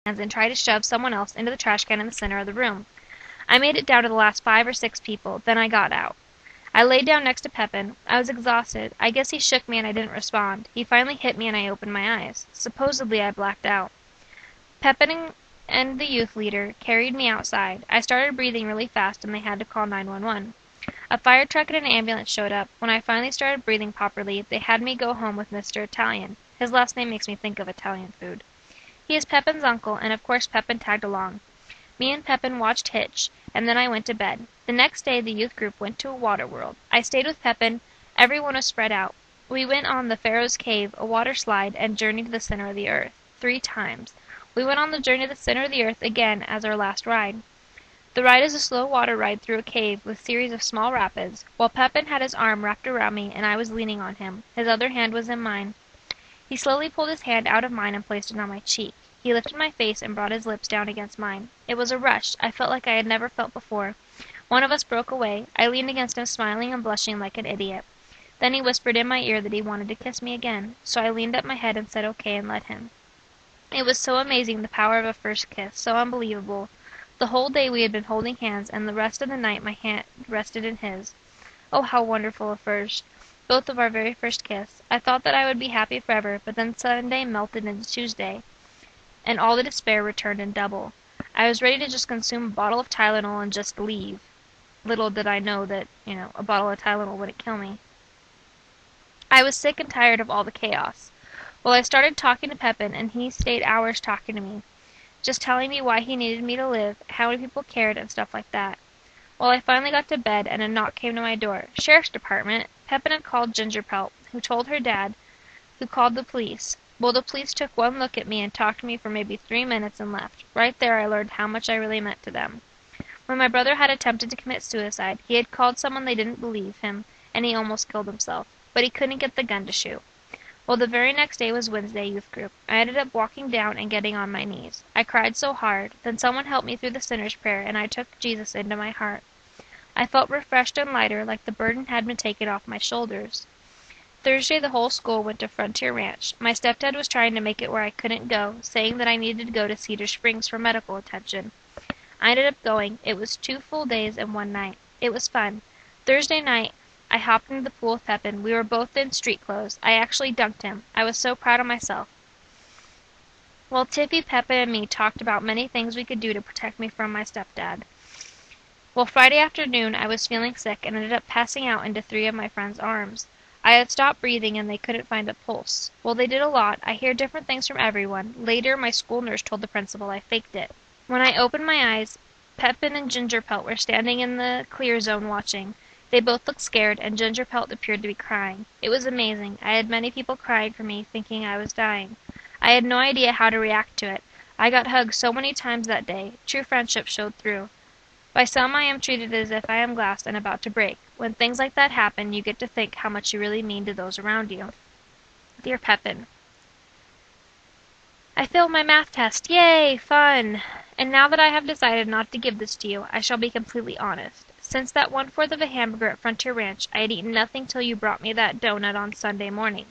hands and try to shove someone else into the trash can in the center of the room. I made it down to the last 5 or 6 people, then I got out. I laid down next to Pepin. I was exhausted. I guess he shook me and I didn't respond. He finally hit me and I opened my eyes. Supposedly I blacked out. Pepin and the youth leader carried me outside. I started breathing really fast and they had to call 911. A fire truck and an ambulance showed up. When I finally started breathing properly, they had me go home with Mr. Italian. His last name makes me think of Italian food. He is Pepin's uncle, and of course Pepin tagged along. Me and Pepin watched Hitch, and then I went to bed. The next day the youth group went to a water world. I stayed with Pepin. Everyone was spread out. We went on the Pharaoh's Cave, a water slide, and journeyed to the center of the earth. 3 times. We went on the journey to the center of the earth again as our last ride. The ride is a slow water ride through a cave with a series of small rapids. While Pepin had his arm wrapped around me and I was leaning on him, his other hand was in mine. He slowly pulled his hand out of mine and placed it on my cheek. He lifted my face and brought his lips down against mine. It was a rush. I felt like I had never felt before. One of us broke away. I leaned against him, smiling and blushing like an idiot. Then he whispered in my ear that he wanted to kiss me again, so I leaned up my head and said okay and let him. It was so amazing, the power of a first kiss, so unbelievable. The whole day we had been holding hands, and the rest of the night my hand rested in his. Oh, how wonderful a first! Both of our very first kiss. I thought that I would be happy forever, but then Sunday melted into Tuesday, and all the despair returned in double. I was ready to just consume a bottle of Tylenol and just leave. Little did I know that, a bottle of Tylenol wouldn't kill me. I was sick and tired of all the chaos. Well, I started talking to Pepin, and he stayed hours talking to me, just telling me why he needed me to live, how many people cared, and stuff like that. Well, I finally got to bed, and a knock came to my door. Sheriff's Department. Pepin had called Ginger Pelt, who told her dad, who called the police. Well, the police took one look at me and talked to me for maybe 3 minutes and left. Right there I learned how much I really meant to them. When my brother had attempted to commit suicide, he had called someone they didn't believe him, and he almost killed himself. But he couldn't get the gun to shoot. Well, the very next day was Wednesday youth group. I ended up walking down and getting on my knees. I cried so hard. Then someone helped me through the sinner's prayer, and I took Jesus into my heart. I felt refreshed and lighter, like the burden had been taken off my shoulders. Thursday the whole school went to Frontier Ranch. My stepdad was trying to make it where I couldn't go, saying that I needed to go to Cedar Springs for medical attention. I ended up going. It was 2 full days and 1 night. It was fun. Thursday night, I hopped into the pool with Pepin. We were both in street clothes. I actually dunked him. I was so proud of myself. Well, Tiffy, Pepin, and me talked about many things we could do to protect me from my stepdad. Well, Friday afternoon, I was feeling sick and ended up passing out into 3 of my friends' arms. I had stopped breathing and they couldn't find a pulse. Well, they did a lot. I hear different things from everyone. Later, my school nurse told the principal I faked it. When I opened my eyes, Pepin and Ginger Pelt were standing in the clear zone watching. They both looked scared, and Ginger Pelt appeared to be crying. It was amazing. I had many people crying for me, thinking I was dying. I had no idea how to react to it. I got hugged so many times that day. True friendship showed through. By some I am treated as if I am glass and about to break. When things like that happen, you get to think how much you really mean to those around you. Dear Pepin, I failed my math test. Yay! Fun! And now that I have decided not to give this to you, I shall be completely honest. Since that 1/4 of a hamburger at Frontier Ranch, I had eaten nothing till you brought me that donut on Sunday morning.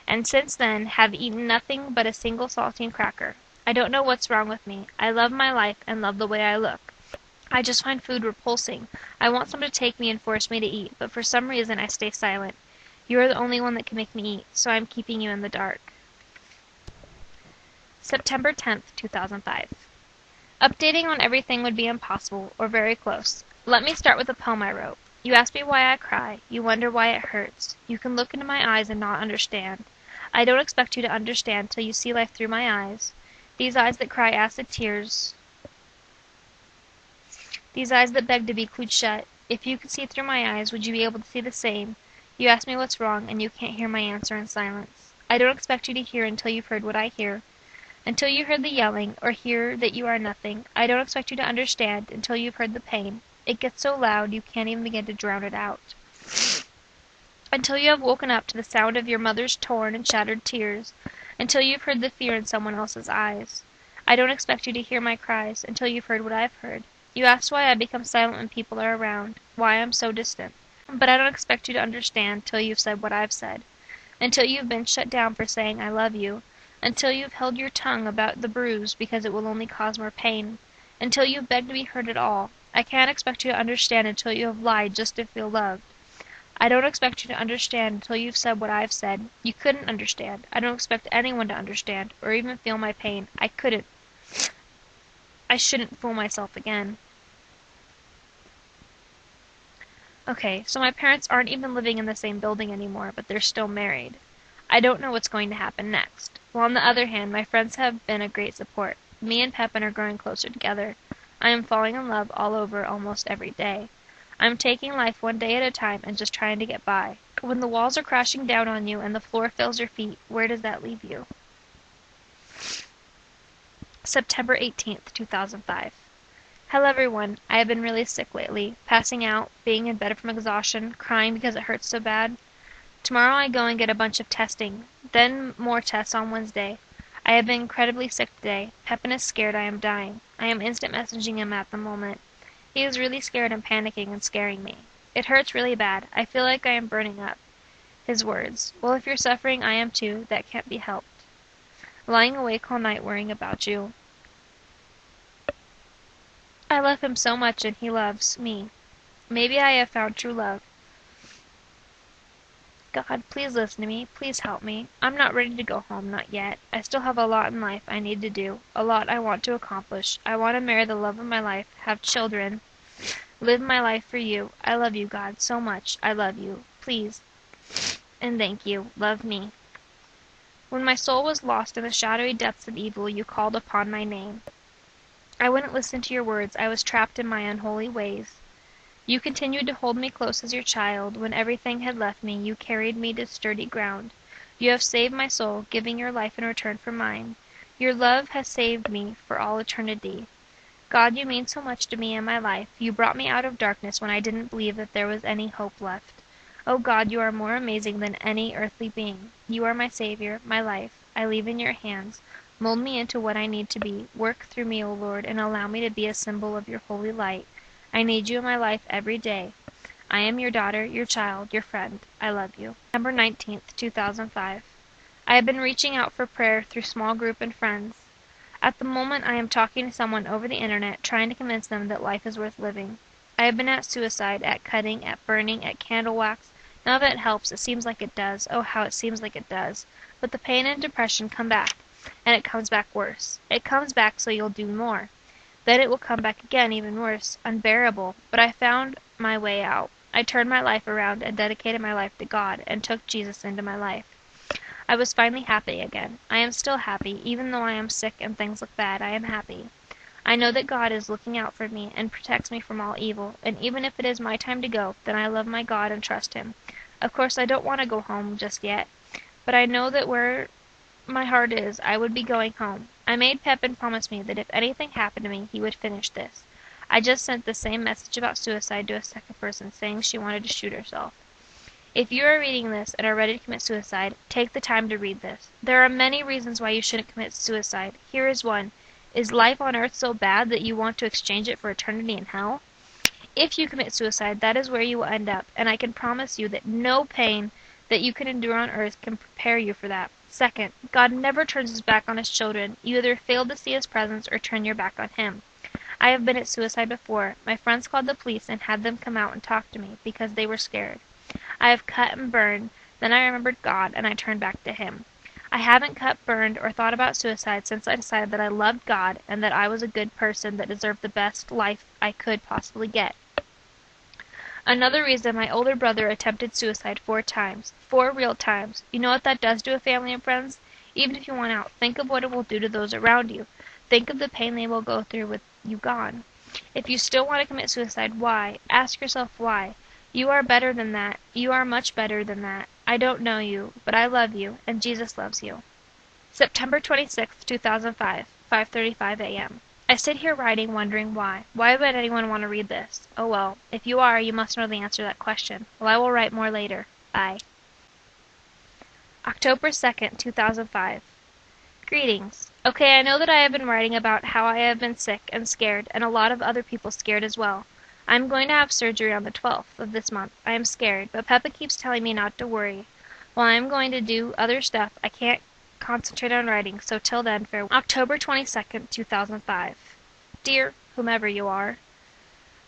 And since then, have eaten nothing but a single saltine cracker. I don't know what's wrong with me. I love my life and love the way I look. I just find food repulsing. I want someone to take me and force me to eat, but for some reason I stay silent. You are the only one that can make me eat, so I'm keeping you in the dark. September 10th, 2005. Updating on everything would be impossible, or very close. Let me start with a poem I wrote. You ask me why I cry. You wonder why it hurts. You can look into my eyes and not understand. I don't expect you to understand till you see life through my eyes. These eyes that cry acid tears. These eyes that beg to be glued shut. If you could see through my eyes, would you be able to see the same? You ask me what's wrong, and you can't hear my answer in silence. I don't expect you to hear until you've heard what I hear. Until you heard the yelling, or hear that you are nothing. I don't expect you to understand until you've heard the pain. It gets so loud you can't even begin to drown it out. Until you have woken up to the sound of your mother's torn and shattered tears. Until you've heard the fear in someone else's eyes. I don't expect you to hear my cries until you've heard what I've heard. You ask why I become silent when people are around, why I'm so distant. But I don't expect you to understand till you've said what I've said. Until you've been shut down for saying I love you. until you have held your tongue about the bruise because it will only cause more pain, until you have begged to be heard at all. I can't expect you to understand until you have lied just to feel loved. I don't expect you to understand until you've said what I've said. You couldn't understand. I don't expect anyone to understand, or even feel my pain. I couldn't. I shouldn't fool myself again. Okay, so my parents aren't even living in the same building anymore, but they're still married. I don't know what's going to happen next. Well, on the other hand, my friends have been a great support. Me and Pepin are growing closer together. I am falling in love all over almost every day. I'm taking life one day at a time and just trying to get by. When the walls are crashing down on you and the floor fills your feet, where does that leave you? September 18th, 2005. Hello everyone. I have been really sick lately, passing out, being in bed from exhaustion, crying because it hurts so bad. Tomorrow I go and get a bunch of testing, then more tests on Wednesday. I have been incredibly sick today. Pepin is scared I am dying. I am instant messaging him at the moment. He is really scared and panicking and scaring me. It hurts really bad. I feel like I am burning up. His words. Well, if you're suffering, I am too. That can't be helped. Lying awake all night worrying about you. I love him so much and he loves me. Maybe I have found true love. God, please listen to me. Please help me. I'm not ready to go home, not yet. I still have a lot in life I need to do, a lot I want to accomplish. I want to marry the love of my life, have children, live my life for you. I love you, God, so much. I love you. Please. And thank you. Love me. When my soul was lost in the shadowy depths of evil, you called upon my name. I wouldn't listen to your words. I was trapped in my unholy ways. You continued to hold me close as your child. When everything had left me, you carried me to sturdy ground. You have saved my soul, giving your life in return for mine. Your love has saved me for all eternity. God, you mean so much to me and my life. You brought me out of darkness when I didn't believe that there was any hope left. Oh God, you are more amazing than any earthly being. You are my Savior, my life. I leave in your hands. Mold me into what I need to be. Work through me, O Lord, and allow me to be a symbol of your holy light. I need you in my life every day. I am your daughter, your child, your friend. I love you. September 19th, 2005. I have been reaching out for prayer through small group and friends. At the moment, I am talking to someone over the internet, trying to convince them that life is worth living. I have been at suicide, at cutting, at burning, at candle wax. None of it helps. It seems like it does. Oh, how it seems like it does. But the pain and depression come back, and it comes back worse. It comes back so you'll do more. Then it will come back again, even worse, unbearable. But I found my way out. I turned my life around and dedicated my life to God and took Jesus into my life. I was finally happy again. I am still happy, even though I am sick and things look bad. I am happy. I know that God is looking out for me and protects me from all evil, and even if it is my time to go, then I love my God and trust Him. Of course, I don't want to go home just yet, but I know that where my heart is, I would be going home. I made Pepin promise me that if anything happened to me, he would finish this. I just sent the same message about suicide to a second person saying she wanted to shoot herself. If you are reading this and are ready to commit suicide, take the time to read this. There are many reasons why you shouldn't commit suicide. Here is one. Is life on earth so bad that you want to exchange it for eternity in hell? If you commit suicide, that is where you will end up, and I can promise you that no pain that you can endure on earth can prepare you for that. Second, God never turns his back on his children. You either fail to see his presence or turn your back on him. I have been at suicide before. My friends called the police and had them come out and talk to me because they were scared. I have cut and burned. Then I remembered God and I turned back to him. I haven't cut, burned, or thought about suicide since I decided that I loved God and that I was a good person that deserved the best life I could possibly get. Another reason, my older brother attempted suicide 4 times. 4 real times. You know what that does to a family and friends? Even if you want out, think of what it will do to those around you. Think of the pain they will go through with you gone. If you still want to commit suicide, why? Ask yourself why. You are better than that. You are much better than that. I don't know you, but I love you, and Jesus loves you. September 26th, 2005, 5:35 a.m. I sit here writing, wondering why. Why would anyone want to read this? Oh well, if you are, you must know the answer to that question. Well, I will write more later. Bye. October 2nd, 2005. Greetings. Okay, I know that I have been writing about how I have been sick and scared, and a lot of other people scared as well. I am going to have surgery on the 12th of this month. I am scared, but Peppa keeps telling me not to worry. While I am going to do other stuff, I can't concentrate on writing, so till then, farewell. October 22nd, 2005. Dear whomever you are,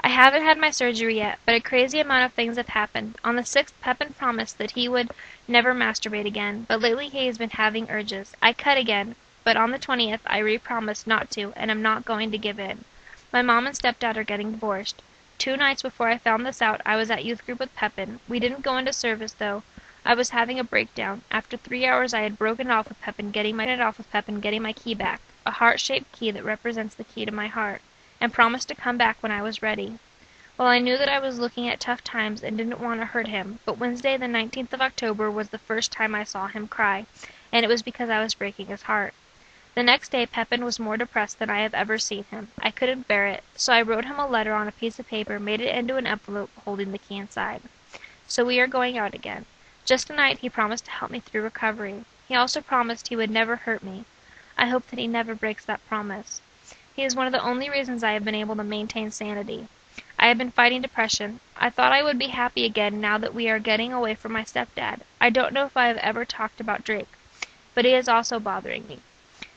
I haven't had my surgery yet, but a crazy amount of things have happened. On the 6th, Pepin promised that he would never masturbate again, but lately he has been having urges. I cut again, but on the 20th I re-promised not to, and am not going to give in. My mom and stepdad are getting divorced. 2 nights before I found this out, I was at youth group with Pepin. We didn't go into service, though. I was having a breakdown. After 3 hours I had broken off with Pepin, getting my key back, a heart-shaped key that represents the key to my heart, and promised to come back when I was ready. Well, I knew that I was looking at tough times and didn't want to hurt him, but Wednesday the 19th of October was the first time I saw him cry, and it was because I was breaking his heart. The next day Pepin was more depressed than I have ever seen him. I couldn't bear it, so I wrote him a letter on a piece of paper, made it into an envelope holding the key inside. So we are going out again. Just tonight he promised to help me through recovery. He also promised he would never hurt me. I hope that he never breaks that promise. He is one of the only reasons I have been able to maintain sanity. I have been fighting depression. I thought I would be happy again now that we are getting away from my stepdad. I don't know if I have ever talked about Drake, but he is also bothering me.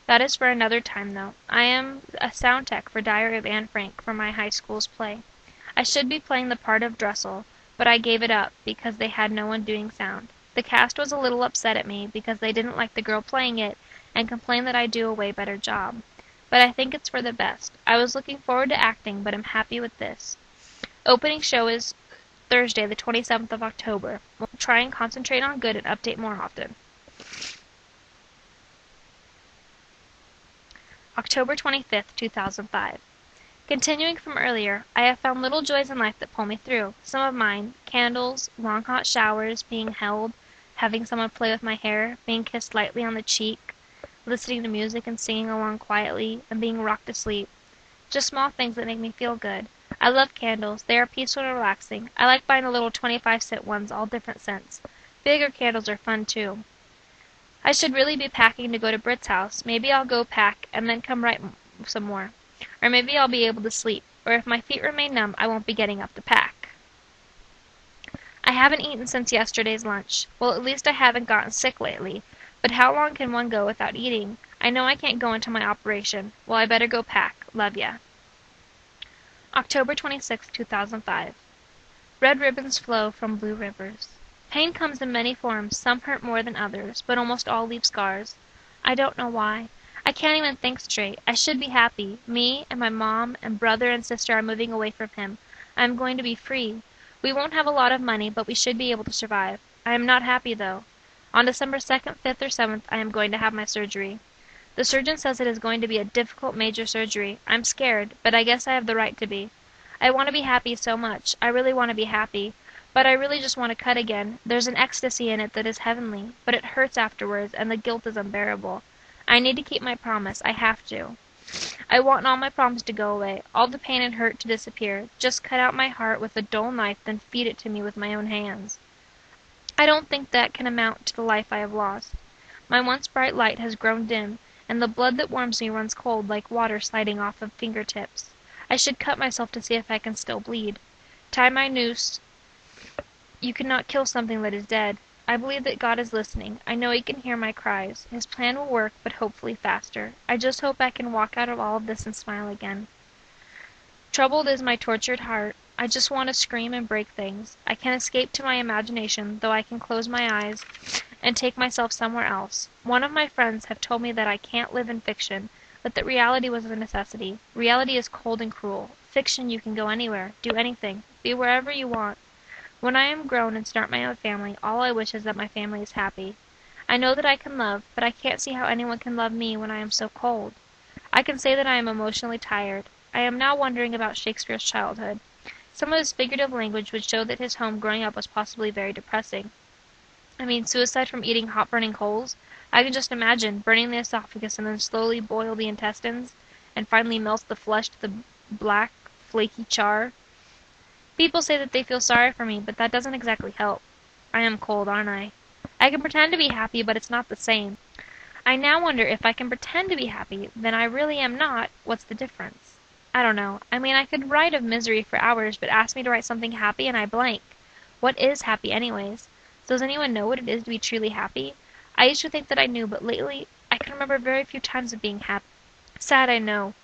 That is for another time, though. I am a sound tech for Diary of Anne Frank for my high school's play. I should be playing the part of Dressel, but I gave it up because they had no one doing sound. The cast was a little upset at me because they didn't like the girl playing it and complained that I do a way better job. But I think it's for the best. I was looking forward to acting, but am happy with this. Opening show is Thursday, the 27th of October. We'll try and concentrate on good and update more often. October 25th, 2005. Continuing from earlier, I have found little joys in life that pull me through. Some of mine: candles, long hot showers, being held, having someone play with my hair, being kissed lightly on the cheek, listening to music and singing along quietly, and being rocked to sleep. Just small things that make me feel good. I love candles. They are peaceful and relaxing. I like buying the little 25-cent ones, all different scents. Bigger candles are fun too. I should really be packing to go to Britt's house. Maybe I'll go pack and then come write some more. Or maybe I'll be able to sleep. Or if my feet remain numb, I won't be getting up to pack. I haven't eaten since yesterday's lunch. Well, at least I haven't gotten sick lately. But how long can one go without eating? I know I can't go until my operation. Well, I better go pack. Love ya. October 26, 2005. Red ribbons flow from blue rivers. Pain comes in many forms. Some hurt more than others, but almost all leave scars. I don't know why. I can't even think straight. I should be happy. Me and my mom and brother and sister are moving away from him. I am going to be free. We won't have a lot of money, but we should be able to survive. I am not happy, though. On December 2nd, 5th, or 7th, I am going to have my surgery. The surgeon says it is going to be a difficult major surgery. I'm scared, but I guess I have the right to be. I want to be happy so much. I really want to be happy. But I really just want to cut again. There's an ecstasy in it that is heavenly, but it hurts afterwards, and the guilt is unbearable. I need to keep my promise. I have to. I want all my problems to go away, all the pain and hurt to disappear. Just cut out my heart with a dull knife, then feed it to me with my own hands. I don't think that can amount to the life I have lost. My once bright light has grown dim, and the blood that warms me runs cold like water sliding off of fingertips. I should cut myself to see if I can still bleed. Tie my noose. You cannot kill something that is dead. I believe that God is listening. I know He can hear my cries. His plan will work, but hopefully faster. I just hope I can walk out of all of this and smile again. Troubled is my tortured heart. I just want to scream and break things. I can escape to my imagination, though I can close my eyes and take myself somewhere else. One of my friends have told me that I can't live in fiction, but that reality was a necessity. Reality is cold and cruel. Fiction, you can go anywhere, do anything, be wherever you want. When I am grown and start my own family, all I wish is that my family is happy. I know that I can love, but I can't see how anyone can love me when I am so cold. I can say that I am emotionally tired. I am now wondering about Shakespeare's childhood. Some of his figurative language would show that his home growing up was possibly very depressing. I mean, suicide from eating hot burning coals? I can just imagine burning the esophagus and then slowly boil the intestines, and finally melt the flesh to the black, flaky char. People say that they feel sorry for me, but that doesn't exactly help. I am cold, aren't I? I can pretend to be happy, but it's not the same. I now wonder if I can pretend to be happy, then I really am not. What's the difference? I don't know. I mean, I could write of misery for hours, but ask me to write something happy and I blank. What is happy anyways? Does anyone know what it is to be truly happy? I used to think that I knew, but lately I can remember very few times of being happy. Sad, I know.